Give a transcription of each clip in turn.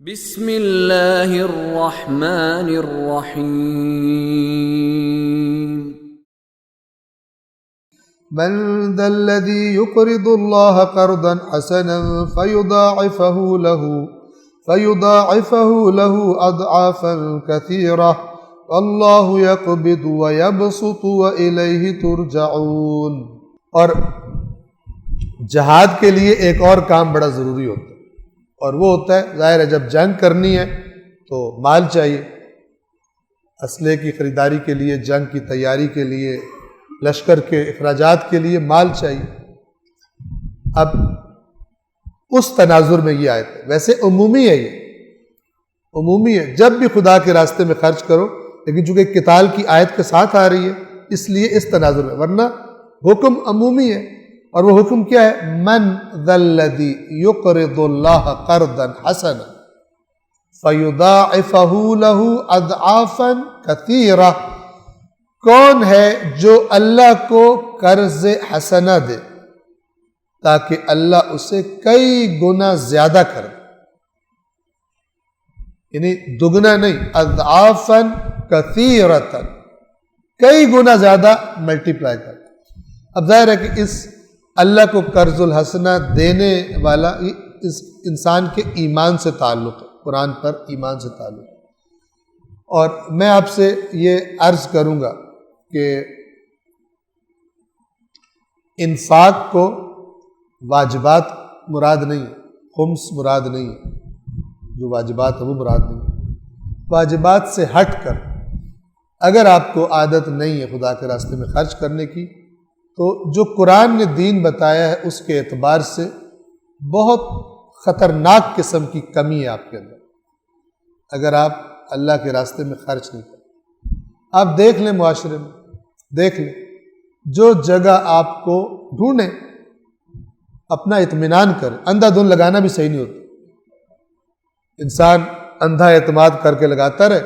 بسم اللہ الرحمن الرحیم من ذا الذي يقرض الله قرضا حسنا فيضاعفه له أضعافا كثيرة والله يقبض ويبسط وإليه ترجعون۔ اور جہاد کے لیے ایک اور کام بڑا ضروری ہوتا ہے، اور وہ ہوتا ہے، ظاہر ہے جب جنگ کرنی ہے تو مال چاہیے، اسلحے کی خریداری کے لیے، جنگ کی تیاری کے لیے، لشکر کے اخراجات کے لیے مال چاہیے۔ اب اس تناظر میں یہ آیت ہے، ویسے عمومی ہے، یہ عمومی ہے، جب بھی خدا کے راستے میں خرچ کرو، لیکن چونکہ قتال کی آیت کے ساتھ آ رہی ہے اس لیے اس تناظر میں، ورنہ حکم عمومی ہے۔ اور وہ حکم کیا ہے؟ من ذا الذی یقرض اللہ قرضا حسنا فیضاعفہ لہ اضعافا کثیرہ، کون ہے جو اللہ کو قرض حسنہ دے تاکہ اللہ اسے کئی گنا زیادہ کر دے، یعنی دگنا نہیں، اضعافا کثیرتا، کئی گنا زیادہ ملٹیپلائی کر دے۔ اب ظاہر ہے کہ اس اللہ کو قرض الحسنہ دینے والا اس انسان کے ایمان سے تعلق ہے، قرآن پر ایمان سے تعلق ہے۔ اور میں آپ سے یہ عرض کروں گا کہ انفاق کو واجبات مراد نہیں ہے، خمس مراد نہیں ہے، جو واجبات ہے وہ مراد نہیں ہے۔ واجبات سے ہٹ کر اگر آپ کو عادت نہیں ہے خدا کے راستے میں خرچ کرنے کی، تو جو قرآن نے دین بتایا ہے اس کے اعتبار سے بہت خطرناک قسم کی کمی ہے آپ کے اندر، اگر آپ اللہ کے راستے میں خرچ نہیں کرتے۔ آپ دیکھ لیں، معاشرے میں دیکھ لیں، جو جگہ آپ کو ڈھونڈیں، اپنا اطمینان کریں، اندھا دھن لگانا بھی صحیح نہیں ہوتا۔ انسان اندھا اعتماد کر کے لگاتا رہے،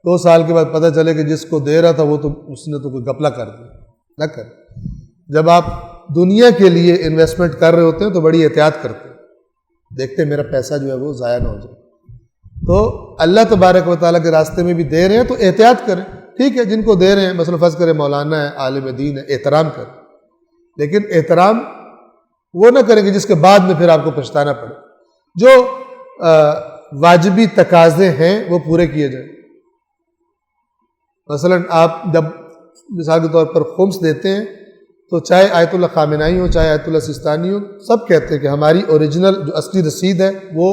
2 سال کے بعد پتہ چلے کہ جس کو دے رہا تھا وہ تو اس نے تو کوئی گپلا کر دیا، نہ کریں۔ جب آپ دنیا کے لیے انویسٹمنٹ کر رہے ہوتے ہیں تو بڑی احتیاط کرتے ہیں، دیکھتے ہیں میرا پیسہ جو ہے وہ ضائع نہ ہو جائے۔ تو اللہ تبارک و تعالیٰ کے راستے میں بھی دے رہے ہیں تو احتیاط کریں، ٹھیک ہے، جن کو دے رہے ہیں مثلا فرض کریں مولانا ہے، عالم دین ہے، احترام کریں، لیکن احترام وہ نہ کریں کہ جس کے بعد میں پھر آپ کو پچھتانا پڑے۔ جو واجبی تقاضے ہیں وہ پورے کیے جائیں۔ مثلا آپ جب مثال کے طور پر خمس دیتے ہیں تو چاہے آیت اللہ خامنائی ہو، چاہے آیت اللہ سستانی ہو، سب کہتے ہیں کہ ہماری اوریجنل جو اصلی رسید ہے وہ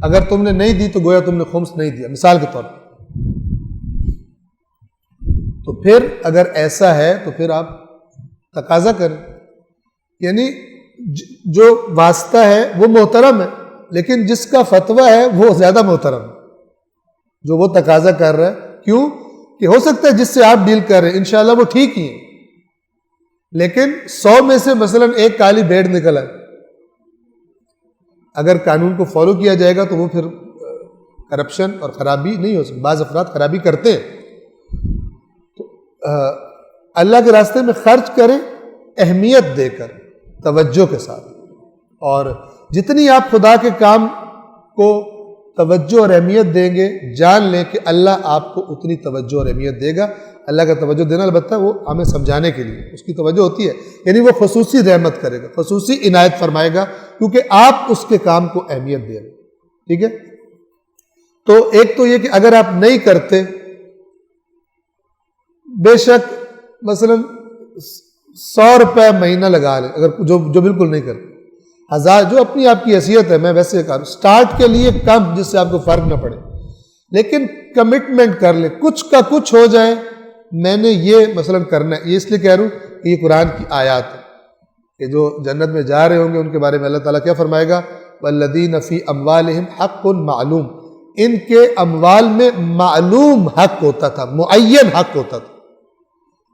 اگر تم نے نہیں دی تو گویا تم نے خمس نہیں دیا، مثال کے طور پر۔ تو پھر اگر ایسا ہے تو پھر آپ تقاضا کریں، یعنی جو واسطہ ہے وہ محترم ہے، لیکن جس کا فتویٰ ہے وہ زیادہ محترم ہے، جو وہ تقاضا کر رہا ہے۔ کیوں کہ ہو سکتا ہے جس سے آپ ڈیل کر رہے ہیں انشاءاللہ وہ ٹھیک ہی ہے، لیکن 100 میں سے مثلا ایک کالی بھیڑ نکل آئے، اگر قانون کو فالو کیا جائے گا تو وہ پھر کرپشن اور خرابی نہیں ہو سکتی۔ بعض افراد خرابی کرتے ہیں، تو اللہ کے راستے میں خرچ کریں اہمیت دے کر، توجہ کے ساتھ، اور جتنی آپ خدا کے کام کو توجہ اور اہمیت دیں گے، جان لیں کہ اللہ آپ کو اتنی توجہ اور اہمیت دے گا۔ اللہ کا توجہ دینا البتہ وہ ہمیں سمجھانے کے لیے اس کی توجہ ہوتی ہے، یعنی وہ خصوصی رحمت کرے گا، خصوصی عنایت فرمائے گا، کیونکہ آپ اس کے کام کو اہمیت دے رہے ہیں، ٹھیک ہے۔ تو ایک تو یہ کہ اگر آپ نہیں کرتے، بے شک مثلا 100 روپے مہینہ لگا لیں، اگر جو بالکل نہیں کرتے، 1000 جو اپنی آپ کی حیثیت ہے، میں ویسے کہا سٹارٹ کے لیے کم، جس سے آپ کو فرق نہ پڑے، لیکن کمٹمنٹ کر لیں، کچھ کا کچھ ہو جائے، میں نے یہ مثلا کرنا ہے۔ یہ اس لیے کہہ رہا ہوں کہ یہ قرآن کی آیات ہے کہ جو جنت میں جا رہے ہوں گے ان کے بارے میں اللہ تعالیٰ کیا فرمائے گا؟ وَالَّذِينَ فِي أَمْوَالِهِمْ حَقٌّ مَعْلُوم، ان کے اموال میں معلوم حق ہوتا تھا، معین حق ہوتا تھا،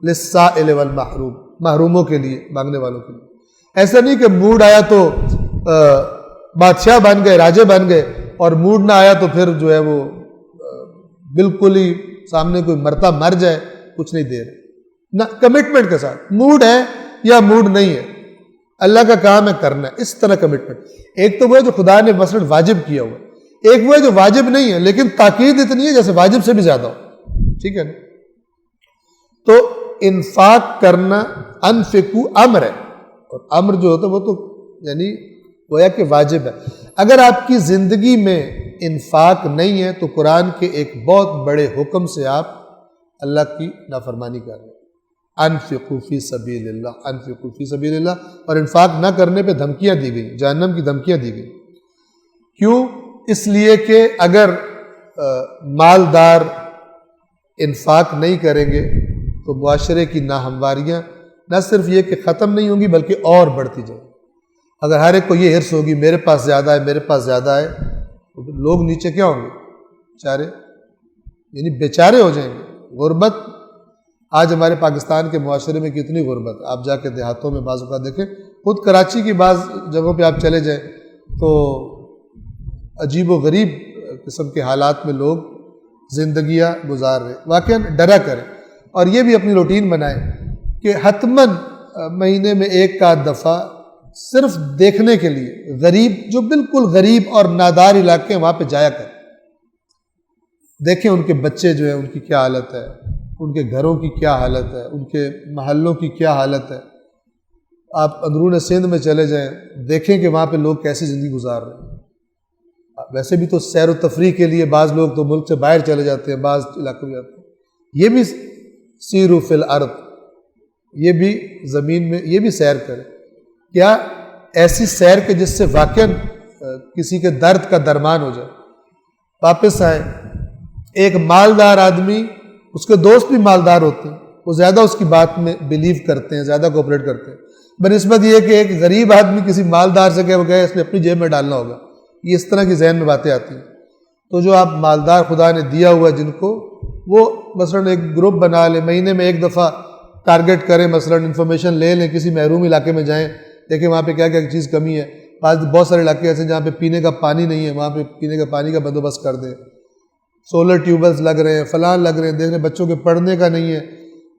لِلسَّائِلِ وَالْمَحْرُومِ، محروموں کے لیے، مانگنے والوں کے لیے۔ ایسا نہیں کہ موڈ آیا تو بادشاہ بن گئے، راجے بن گئے، اور موڈ نہ آیا تو پھر جو ہے وہ بالکل ہی سامنے کوئی مرتا مر جائے، کچھ نہیں دے رہے، نہ کمٹمنٹ کے ساتھ، موڈ ہے یا موڈ نہیں ہے، اللہ کا کام ہے کرنا ہے، اس طرح کمٹمنٹ۔ ایک تو وہ ہے جو خدا نے مثلا واجب کیا ہوا، ایک وہ ہے جو واجب نہیں ہے لیکن تاکید اتنی ہے جیسے واجب سے بھی زیادہ ہو، ٹھیک ہے نا؟ تو انفاق کرنا انفقو امر ہے، اور امر جو ہوتا ہے وہ تو یعنی گویا کہ واجب ہے۔ اگر آپ کی زندگی میں انفاق نہیں ہے تو قرآن کے ایک بہت بڑے حکم سے آپ اللہ کی نافرمانی کر رہے ہیں۔ انفقوا فی سبیل اللہ، انفقوا فی سبیل اللہ، اور انفاق نہ کرنے پہ دھمکیاں دی گئی، جہنم کی دھمکیاں دی گئی۔ کیوں؟ اس لیے کہ اگر مالدار انفاق نہیں کریں گے تو معاشرے کی ناہمواریاں نہ صرف یہ کہ ختم نہیں ہوں گی بلکہ اور بڑھتی جائیں۔ اگر ہر ایک کو یہ حرص ہوگی میرے پاس زیادہ ہے، میرے پاس زیادہ ہے، تو لوگ نیچے کیا ہوں گے؟ بیچارے، یعنی بیچارے ہو جائیں گے۔ غربت آج ہمارے پاکستان کے معاشرے میں کتنی غربت، آپ جا کے دیہاتوں میں بعض اوقات دیکھیں، خود کراچی کی بعض جگہوں پہ آپ چلے جائیں تو عجیب و غریب قسم کے حالات میں لوگ زندگیاں گزار رہے۔ واقعاً ڈرا کریں اور یہ بھی اپنی روٹین بنائیں کہ حتماً مہینے میں ایک کا دفعہ صرف دیکھنے کے لیے غریب، جو بالکل غریب اور نادار علاقے ہیں وہاں پہ جایا کریں، دیکھیں ان کے بچے جو ہیں ان کی کیا حالت ہے، ان کے گھروں کی کیا حالت ہے، ان کے محلوں کی کیا حالت ہے۔ آپ اندرون سندھ میں چلے جائیں، دیکھیں کہ وہاں پہ لوگ کیسی زندگی گزار رہے ہیں۔ ویسے بھی تو سیر و تفریح کے لیے بعض لوگ تو ملک سے باہر چلے جاتے ہیں، بعض علاقوں میں جاتے ہیں، یہ بھی سیروا فی الارض، یہ بھی زمین میں یہ بھی سیر کریں۔ کیا ایسی سیر کہ جس سے واقعاً کسی کے درد کا درمان ہو جائے۔ واپس آئے، ایک مالدار آدمی، اس کے دوست بھی مالدار ہوتے ہیں، وہ زیادہ اس کی بات میں بلیو کرتے ہیں، زیادہ کوپریٹ کرتے ہیں، بنسبت یہ کہ ایک غریب آدمی کسی مالدار سے کہ وہ کہے اس نے اپنی جیب میں ڈالنا ہوگا۔ یہ اس طرح کی ذہن میں باتیں آتی ہیں۔ تو جو آپ مالدار خدا نے دیا ہوا جن کو، وہ مثلاً ایک گروپ بنا لیں، مہینے میں ایک دفعہ ٹارگٹ کریں، مثلاً انفارمیشن لے لیں، کسی محروم علاقے میں جائیں، دیکھیں وہاں پہ کیا کیا چیز کمی ہے۔ بہت سارے علاقے ایسے ہیں جہاں پہ پینے کا پانی نہیں ہے، وہاں پہ پینے کا پانی کا بندوبست کر دیں، سولر ٹیوبلز لگ رہے ہیں، فلاں لگ رہے ہیں، دیکھ رہے ہیں بچوں کے پڑھنے کا نہیں ہے،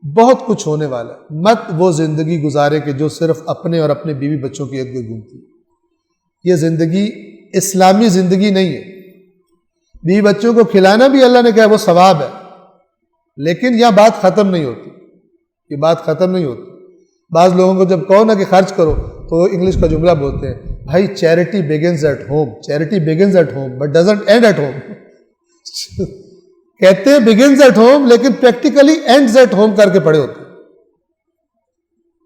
بہت کچھ ہونے والا ہے۔ مت وہ زندگی گزارے کہ جو صرف اپنے اور اپنے بیوی بچوں کے ارد گرد گھومتی ہے۔ یہ زندگی اسلامی زندگی نہیں ہے۔ بیوی بچوں کو کھلانا بھی اللہ نے کہا وہ ثواب ہے، لیکن یہاں بات ختم نہیں ہوتی، یہ بات ختم نہیں ہوتی۔ بعض لوگوں کو جب کہو نا کہ خرچ کرو تو وہ انگلش کا جملہ بولتے ہیں، بھائی charity begins at home, charity begins at home but doesn't end at home. کہتے ہیں بگنز ایٹ ہوم لیکن پریکٹیکلی اینڈز ایٹ ہوم کر کے پڑے ہوتے ہیں،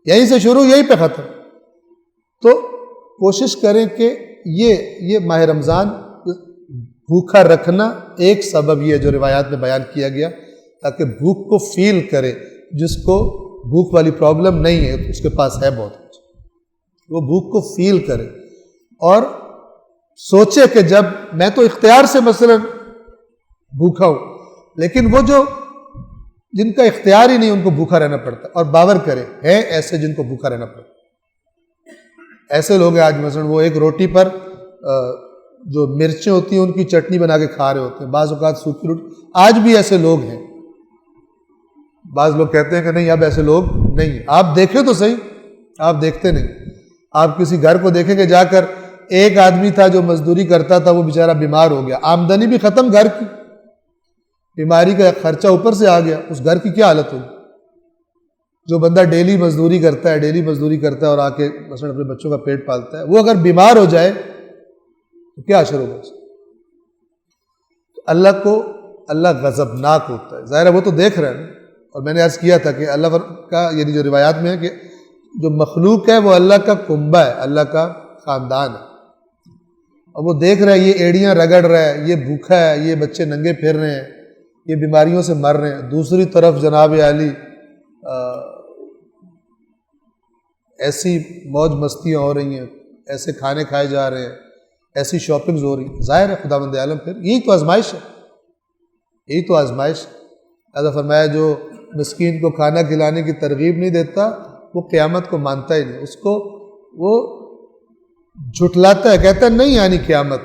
یہیں سے شروع یہیں پہ ختم۔ تو کوشش کریں کہ یہ ماہ رمضان بھوکا رکھنا ایک سبب یہ ہے جو روایات میں بیان کیا گیا، تاکہ بھوک کو فیل کرے، جس کو بھوک والی پرابلم نہیں ہے اس کے پاس ہے بہت کچھ، وہ بھوک کو فیل کرے اور سوچے کہ جب میں تو اختیار سے مثلا بھوکا ہوں، لیکن وہ جو جن کا اختیار ہی نہیں ان کو بھوکا رہنا پڑتا، اور باور کرے ہیں ایسے جن کو بھوکا رہنا پڑتا۔ ایسے لوگ ہیں آج مثلا وہ ایک روٹی پر جو مرچیں ہوتی ہیں ان کی چٹنی بنا کے کھا رہے ہوتے ہیں، بعض اوقات سوکھی روٹی، آج بھی ایسے لوگ ہیں۔ بعض لوگ کہتے ہیں کہ نہیں اب ایسے لوگ نہیں ہیں، آپ دیکھیں تو صحیح، آپ دیکھتے نہیں۔ آپ کسی گھر کو دیکھیں کہ جا کر ایک آدمی تھا جو مزدوری کرتا تھا، وہ بیچارہ بیمار ہو گیا، آمدنی بھی ختم گھر کی، بیماری کا خرچہ اوپر سے آ گیا، اس گھر کی کیا حالت ہوگی؟ جو بندہ ڈیلی مزدوری کرتا ہے اور آ کے مثلا اپنے بچوں کا پیٹ پالتا ہے، وہ اگر بیمار ہو جائے تو کیا اثر ہوگا اس کا؟ اللہ غضبناک ہوتا ہے، ظاہر ہے وہ تو دیکھ رہے ہیں۔ اور میں نے عرض کیا تھا کہ اللہ کا یعنی جو روایات میں ہے کہ جو مخلوق ہے وہ اللہ کا کنبہ ہے، اللہ کا خاندان ہے، اور وہ دیکھ رہا ہے یہ ایڑیاں رگڑ رہا ہے، یہ بھوکا ہے، یہ بچے ننگے پھر رہے ہیں، یہ بیماریوں سے مر رہے ہیں، دوسری طرف جناب عالی ایسی موج مستیاں ہو رہی ہیں، ایسے کھانے کھائے جا رہے ہیں، ایسی شاپنگز ہو رہی ہیں۔ ظاہر ہے خداوند عالم پھر یہی تو آزمائش ہے، یہی تو آزمائش ہے۔ اللہ فرمایا جو مسکین کو کھانا کھلانے کی ترغیب نہیں دیتا وہ قیامت کو مانتا ہی نہیں، اس کو وہ جھٹلاتا ہے، کہتا ہے نہیں آنی قیامت،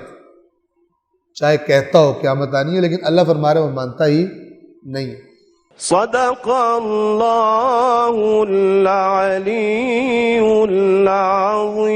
چاہے کہتا ہو قیامت آنی ہے، لیکن اللہ فرما رہا ہے وہ مانتا ہی نہیں ہے۔ صدق اللہ العلی العظیم۔